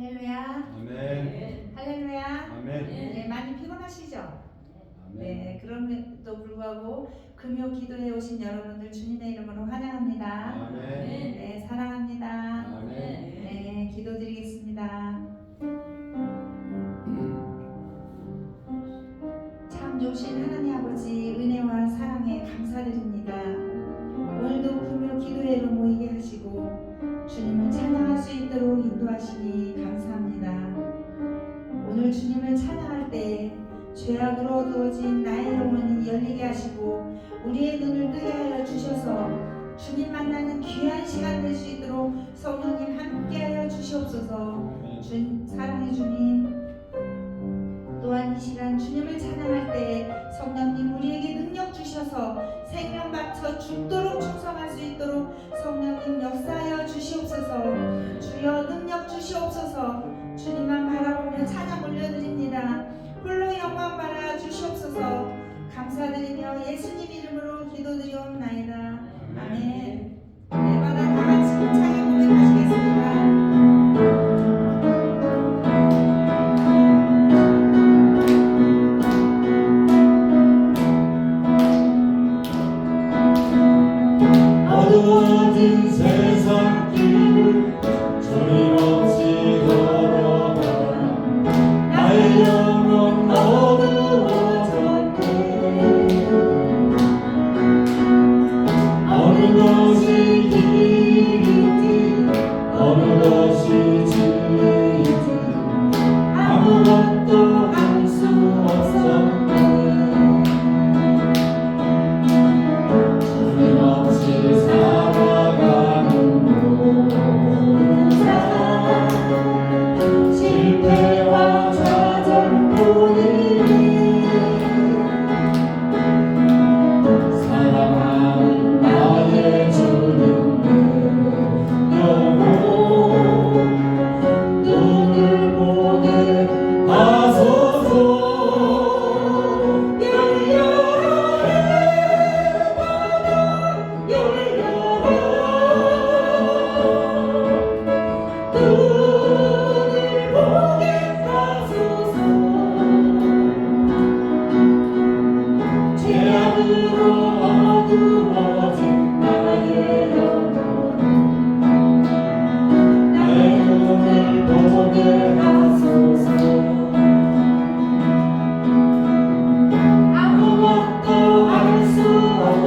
할렐루야. 아멘. 할렐루야. 아멘. 네, 많이 피곤하시죠? 아멘. 네, 그럼에도 불구하고 금요 기도에 오신 여러분들 주님의 이름으로 환영합니다. 아멘. 네, 사랑합니다. 아멘. 네, 기도드리겠습니다. 참 좋으신 하나님 아버지 은혜와 사랑에 감사드립니다. 오늘도 금요 기도회로 모이게 하시고 주님을 찬양할 수 있도록 인도하시니 감사합니다. 오늘 주님을 찬양할 때 죄악으로 어두워진 나의 영혼이 열리게 하시고 우리의 눈을 뜨게 하여 주셔서 주님 만나는 귀한 시간 될 수 있도록 성령님 함께하여 주시옵소서. 사랑의 주님, 또한 이 시간 주님을 찬양할 때 성령님 우리에게 능력 주셔서 생명 바쳐 죽도록 충성할 수 있도록 성령님 역사하여 주시옵소서. 주여 능력 주시옵소서. 주님만 바라보며 찬양 올려드립니다. 홀로 영광 받아 주시옵소서. 감사드리며 예수님 이름으로 기도드리옵나이다. 아멘. 날마다 다 같이 힘차게 고백하시겠습니다. 어두워진 세상 길을 주님 없이 걸어가 나의 영혼 어두워졌네. 어느 것이 길인지 어느 것이 진리인지 아무것도 알 수 없었네. 주님 없이 살아가는 모든 삶 실패와 좌절뿐이니 사랑하는 나의 주님 내 영혼 눈을 보게 하소서. 어두워진 나의 영혼 나의 눈을 보게 하소서. 아무것도 알 수 없고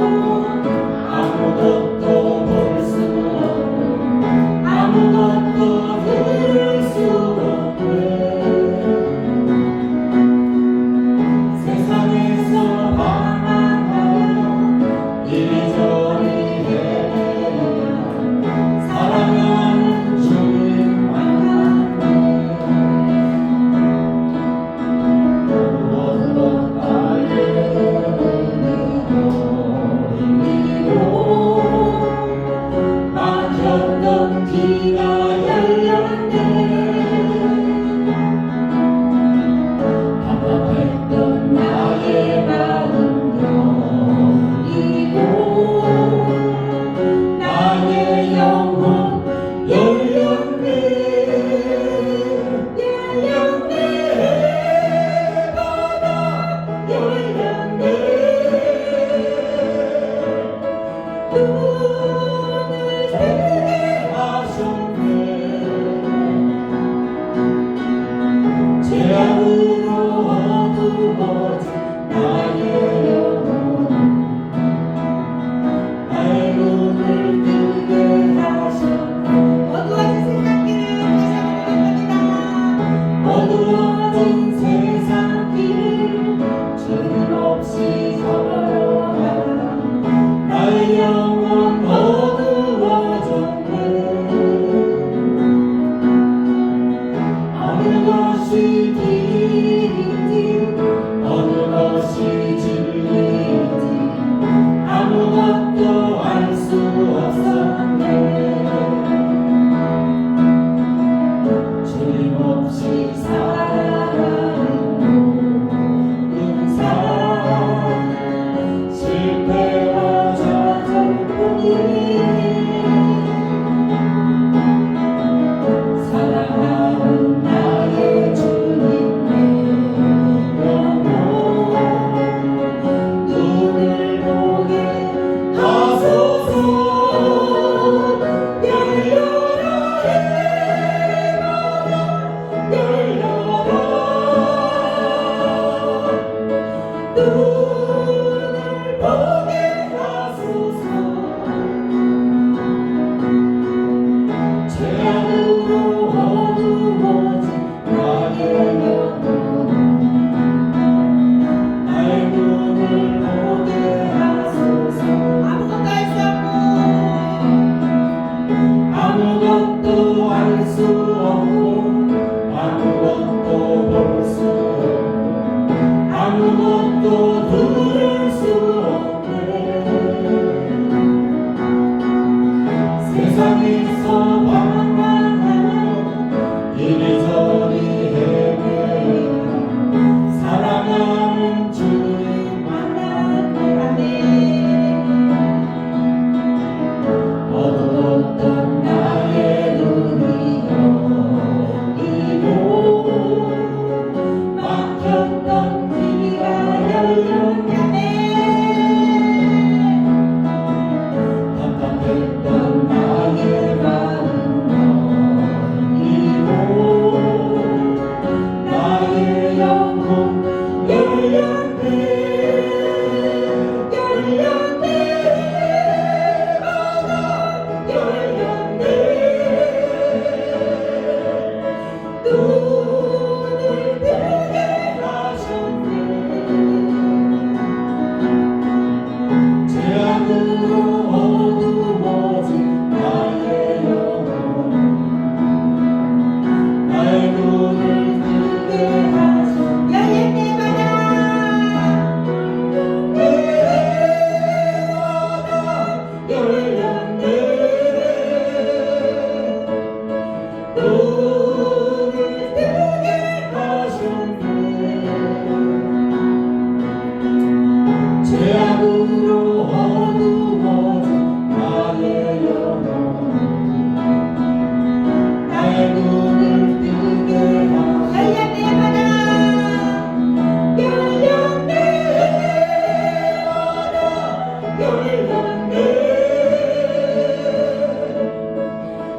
아무것도 볼 수 없고 아무것도 들을 수 없네. 세상에서 방황하며 이리저리 헤매며 사랑하는 주님 만났네. 무엇도 나의 눈이 열리고 막혔던 길가 열렸네. 답답했던 나의 마음 열리고 나의 영혼 열렸네. 열렸네. 바다 열렸네. 눈을 뜨게 하셨네. 죄악으로 어두워진 나의 영혼 나의 눈을 뜨게 하셨네. 어두워진 생각길을 다시 한번 고백합니다. 어두워진 세상 길 주님 없이 걸어가 나의 영혼 세상으로 어두워진 나의 영혼은 나의 눈을 뜨게 하소서. 열렸네 바다 열렸네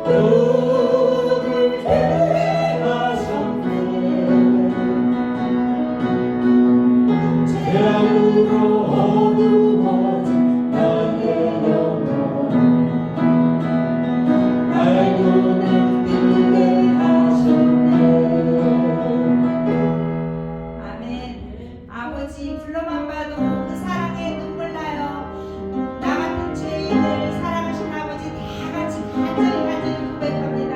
눈을 뜨게 하셨네. 재앙으로 어두워진 나의 영혼은 나의 눈을 뜨게 하셨네. 아멘. 아버지 불러만 봐도 그 사랑에 눈물 나요. 나 같은 죄인을 사랑하신 아버지 다 같이 간절히 고백합니다.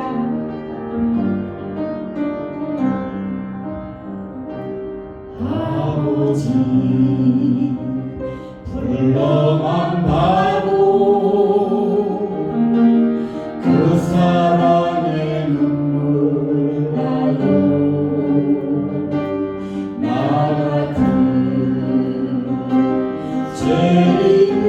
아버지 불러만 봐도 그 사랑에 눈물 나요. 나 같은 죄인을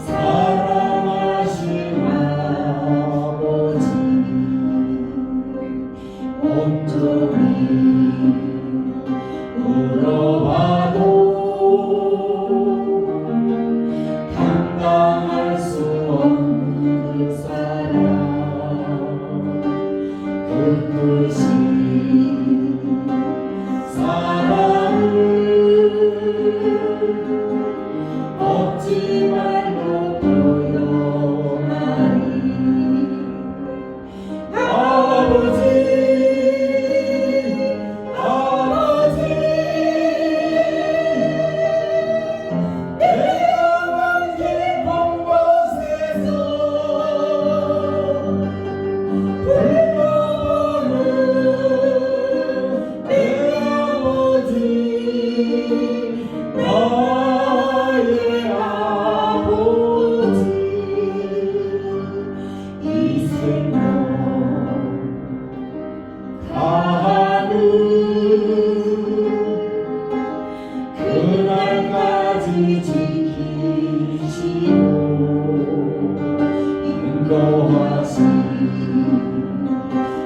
사랑하신 아버지 온종일 울어봐도 감당할 수 없는 그 사랑 그 크신 사랑을 얻지 말고 보여하리. 아버지 아버지 내가 만 깊은 곳에서 불러보는 내 아버지 나의 아버지 이 생명 다하는 그날까지 지키시고 인도하신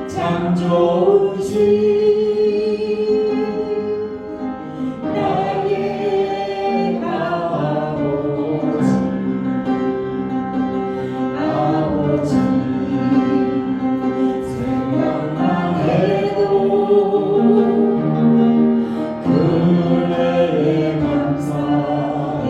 참 좋으신 나의 아버지 아버지 생각만 해도 그래에 감사해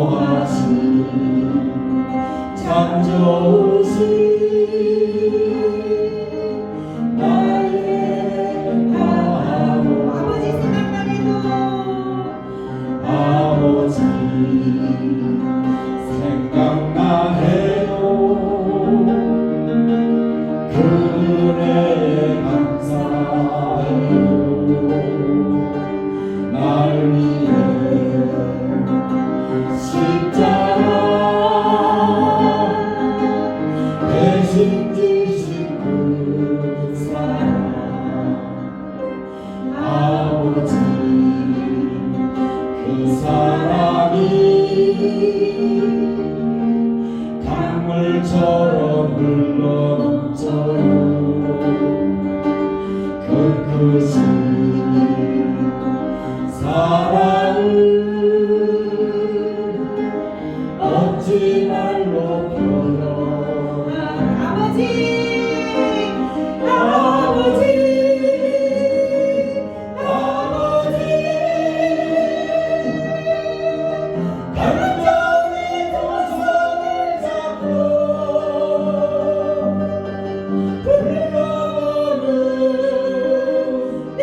인도하시니 참 좋으신 나의 아버지 생각만 해도 아버지 생각만 해도 그 은혜에 감사해요. 날 위해 십자가 대신 지신 그 사랑 아버지 그 사랑이 강물처럼 흘러넘쳐요. 그 크신 사랑을 어찌 말로 표현 아버지 간절히 두 손을 잡고 불러오는 내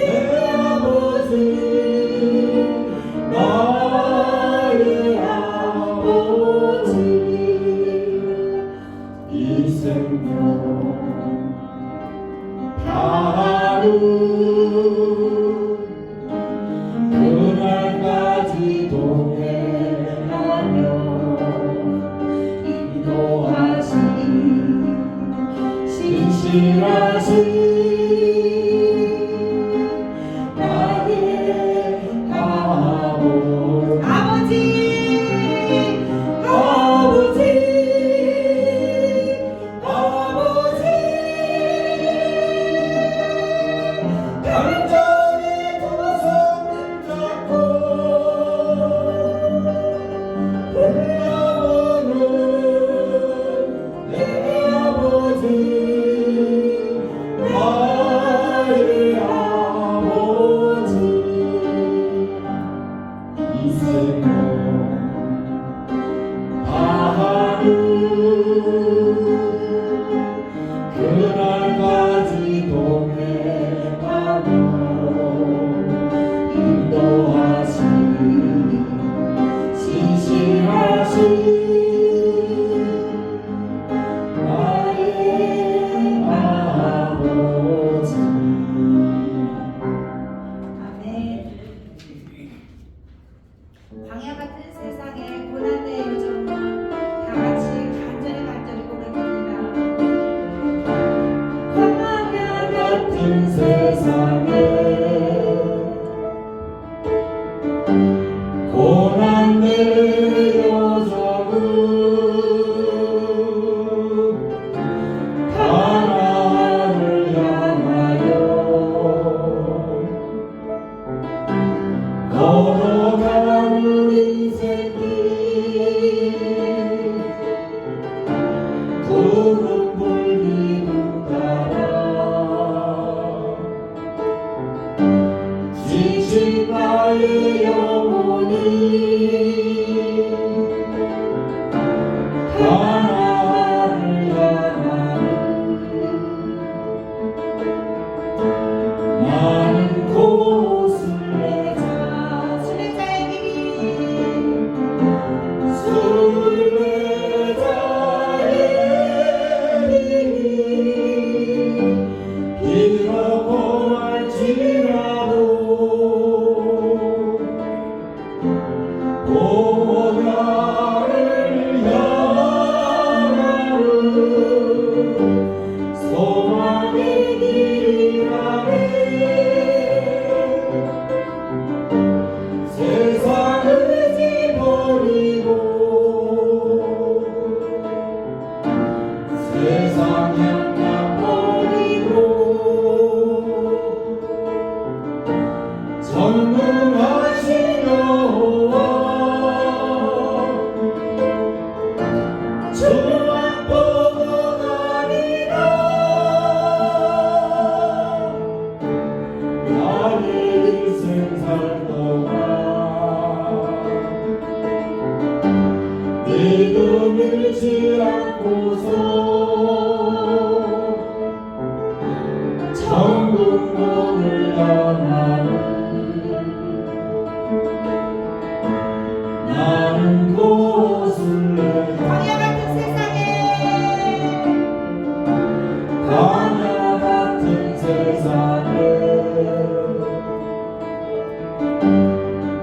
아버지 나의 아버지 이 생명 다하루 그날까지 동행하며 인도하신 신실하신 나의 아버지 간절히 두 손을 잡고 불러오는 내 아버지 나의 아버지 이 생명 다하루 그날까지 동행하며 인도하신 신실하신 나의 아버지 아멘. 광야 같은 세상에 고난의 여정은 다 같이 간절히 고백합니다. 광야 같은 세상에 고난의 여정은 가나안을 향하여 걸어가는 인생길 구름 불기둥 따라 지친 나의 영혼이 가나안을 향하는 많은 곳을 순례자의 길이 순례자의 길이 비록 험할지라도 보호자를 향하여 울지 않고서 천국 문을 향하는 나는 고슬레 광야 같은 세상에 광야 같은 세상에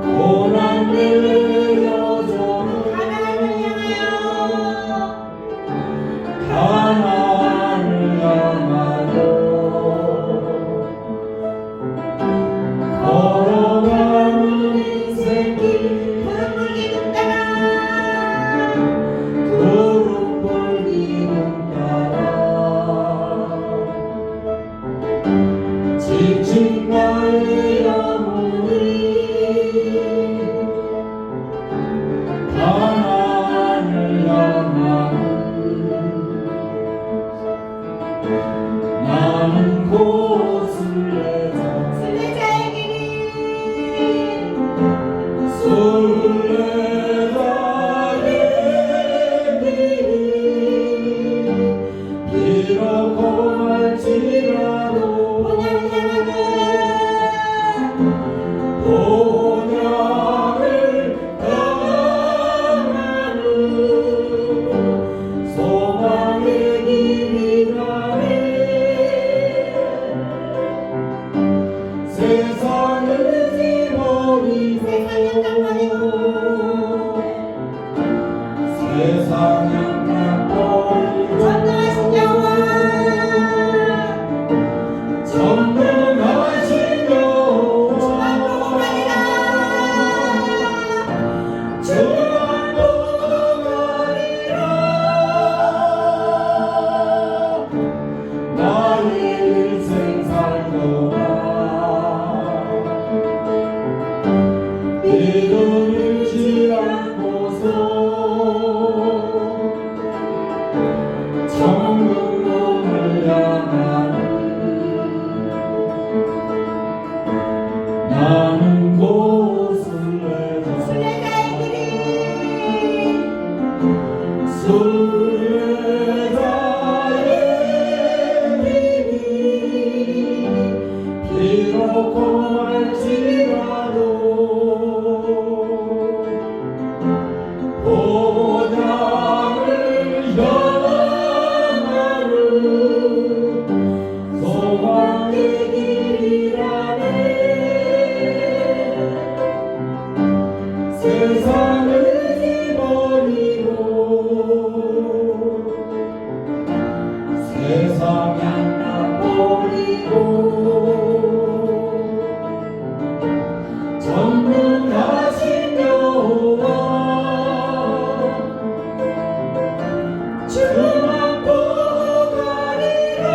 고난 내려져도 가나안을 향하여 걸어가는 인생길 푸른 기둥 따라 구름 기둥 따라 지친 나의 영혼이 가나안을 향하는 나는 고슬레자 순례자의 길이 순례자의 길이 비록 험할지라도 본향을 향하는 소망의 길이라네 세상을 지버리고 세상 양락 버리고 전능하신 여호와 전능하신 여호와 주만 보고 가리라 나의 일생 살도록 믿음 잃지 않고서 천국 문을 향하는 나는 고슬레자 순례자의 길이 순례자의 길이 비록 험할지라도 본향을 향하는 소망의 길이라네 세상을 지버리고 세상 양락 버리고 전능하신 여호와 주만 보고 가리라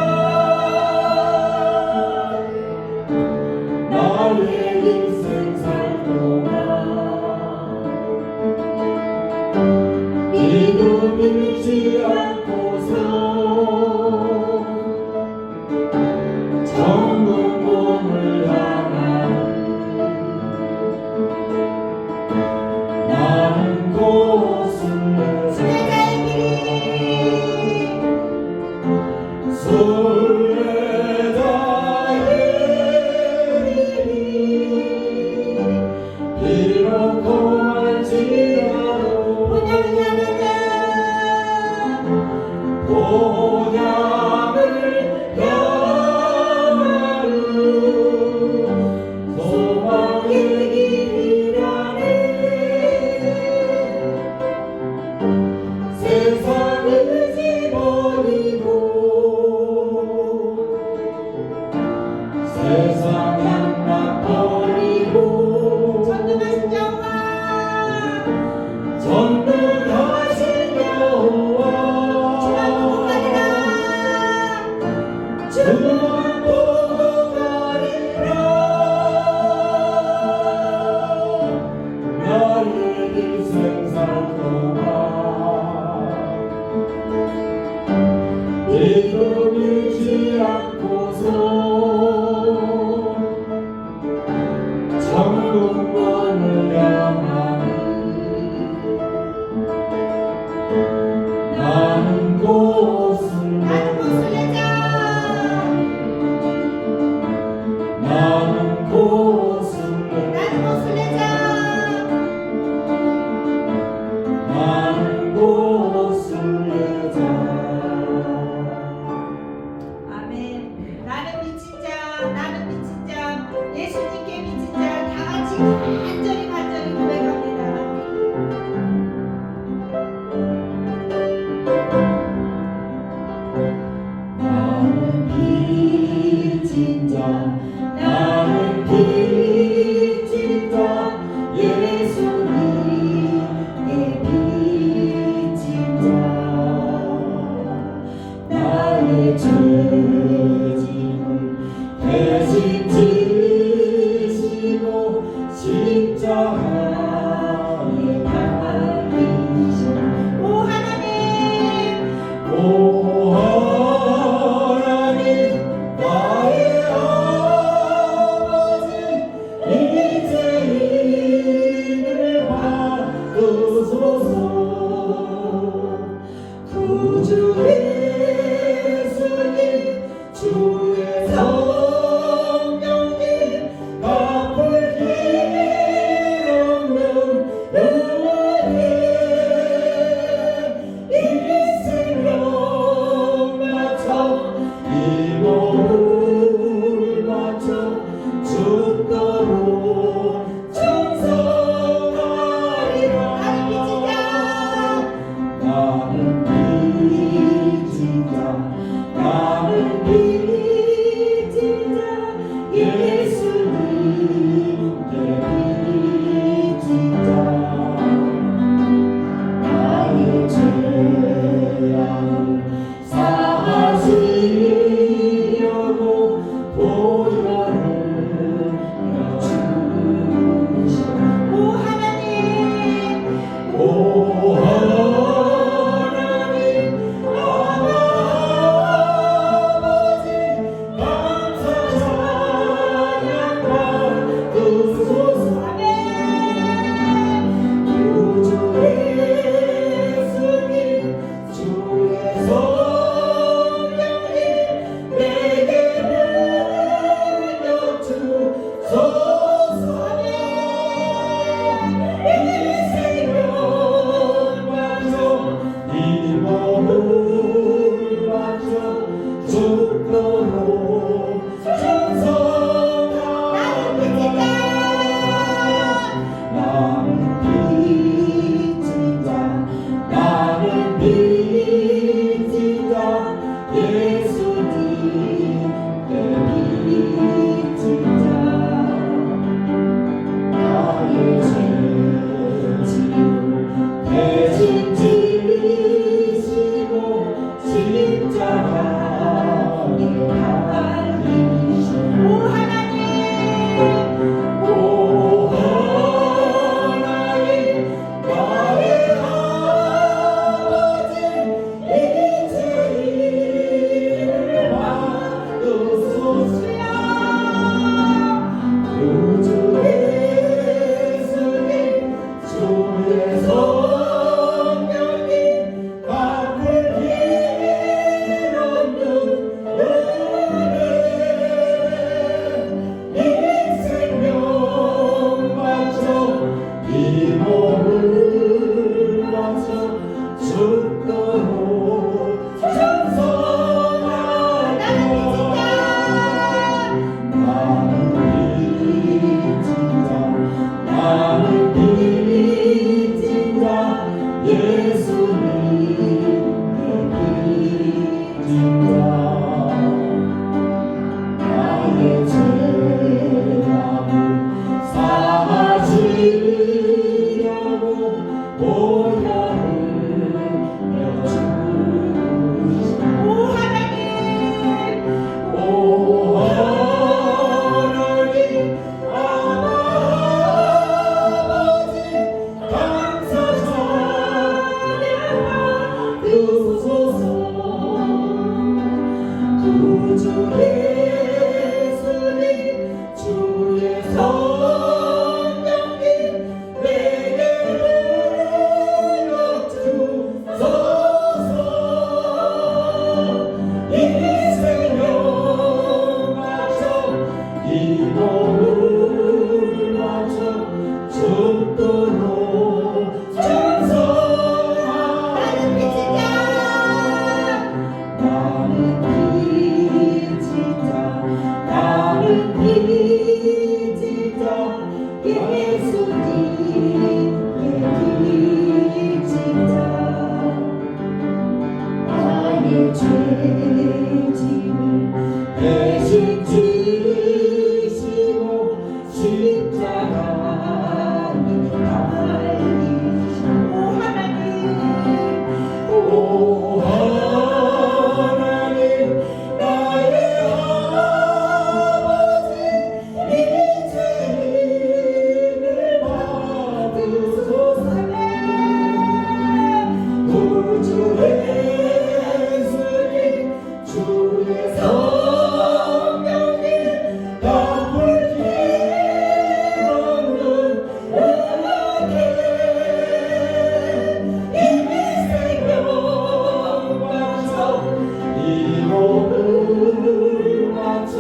나의 인생 살 동안 믿음 잃지 않고서 천국 문을 향하는 나는 고슬레 순례자의 길이 순례자의 길이 비록 험할지라도 본향을 향하는 소망의 길이라네 세상을 지버리고 세상 양락 버리고 전능하신 여호와 전능하신 여호와 주만 보고 가리라 죽도록 찬송하며 나는 빚진자 나는 빚진자 예수님의 빚진자 나의 죄악을 사하시려고 보혈을 내어주시고 오 하나님 아버지 감사 전하옵소서 구주 예수님 주의 성령님 내게 주소서 이 생명 맞춰 이 몸을 맞춰 죽도록 찬송하며 나는 빚진자 나는 빚진자 예수님의 빚진자 나의 죄짐을 대신 지시고 십자가에 달리시고 오 하나님 나의 아버지 이 죄를 받으소서 구주 예수님 주의 성령님 나불길 없는 은혜 이 생명 맞춰 이 몸을 맞춰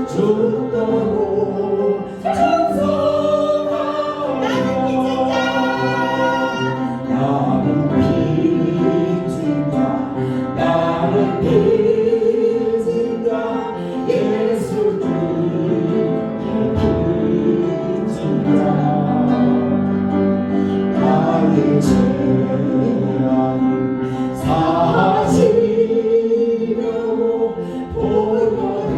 죽도록 찬송하며 나는 빚진자 나는 빚진자 예수님의 빚진자 나의 죄악을 사하시려고 보혈을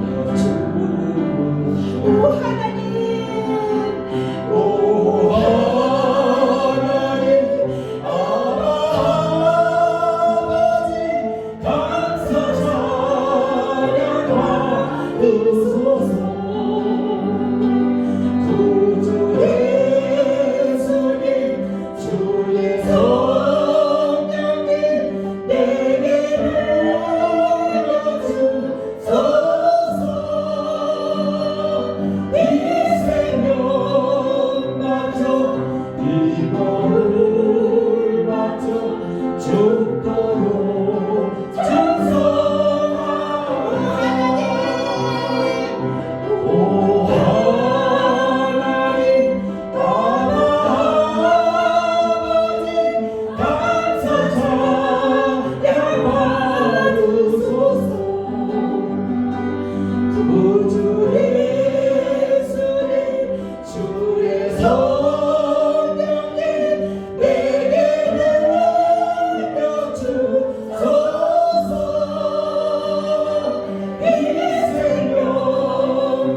내어주시고 오 하나님 아버지 감사 찬양하옵소서 구주 예수님 주의 성령님 내게 내어주소서 이 생명 맞춰 이 몸을 맞춰 죽도록 찬송하오나니 오 하나님 아버지 감사 찬양받으소서 구주 예수님 주의 성령님 내게 내어주소서 이 생명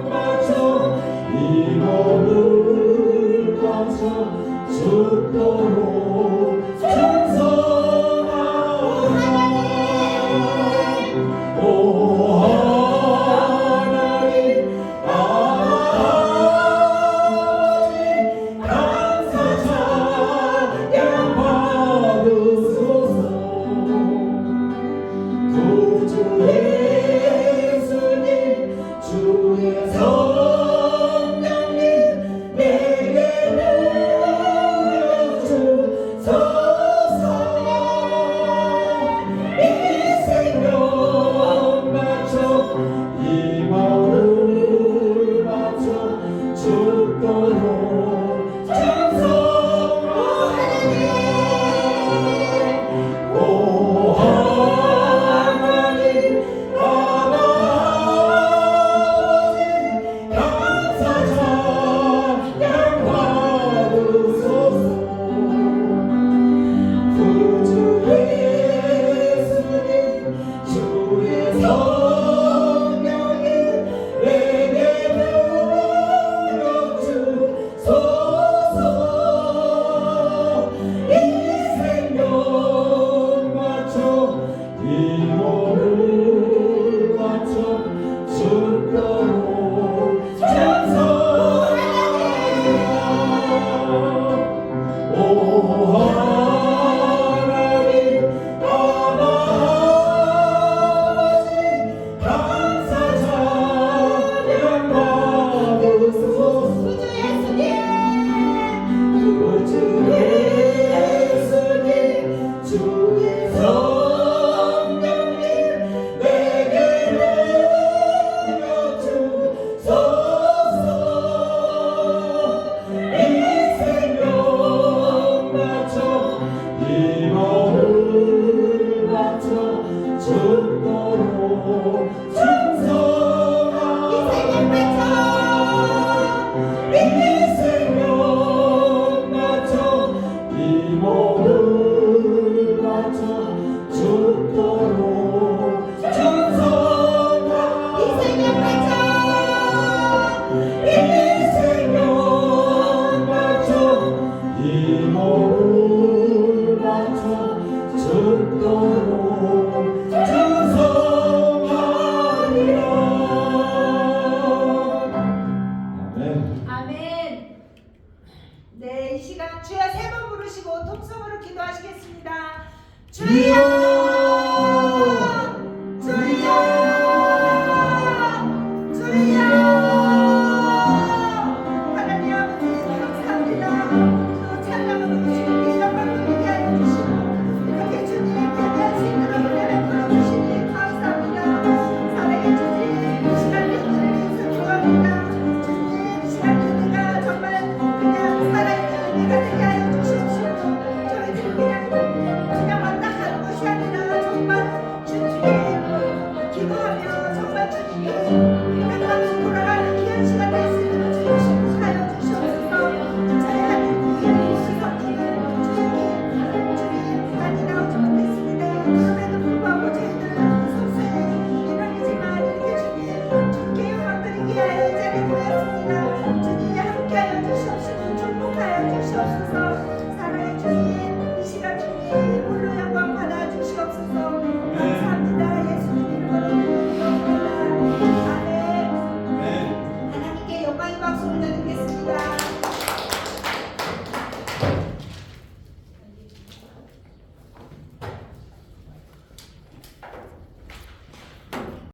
맞춰 이 몸을 맞춰 죽도록 찬송하오나니 오 하나님 아버지 감사 찬양받으소서 구주 예수님 주의 성령님 내게 내어주소서 이 생명 맞춰 이 몸을 맞춰 죽도록 찬송하오나니 죽도록 충성하리라. 이 생명 바쳐 이 몸을 바쳐 죽도록 충성하리라. 이 생명 바쳐 이 몸을 바쳐 죽도록 충성하리라. 아멘. 아멘. 네, 이 시간 주여 세 번 부르시고 통성으로 기도하시겠습니다. 주여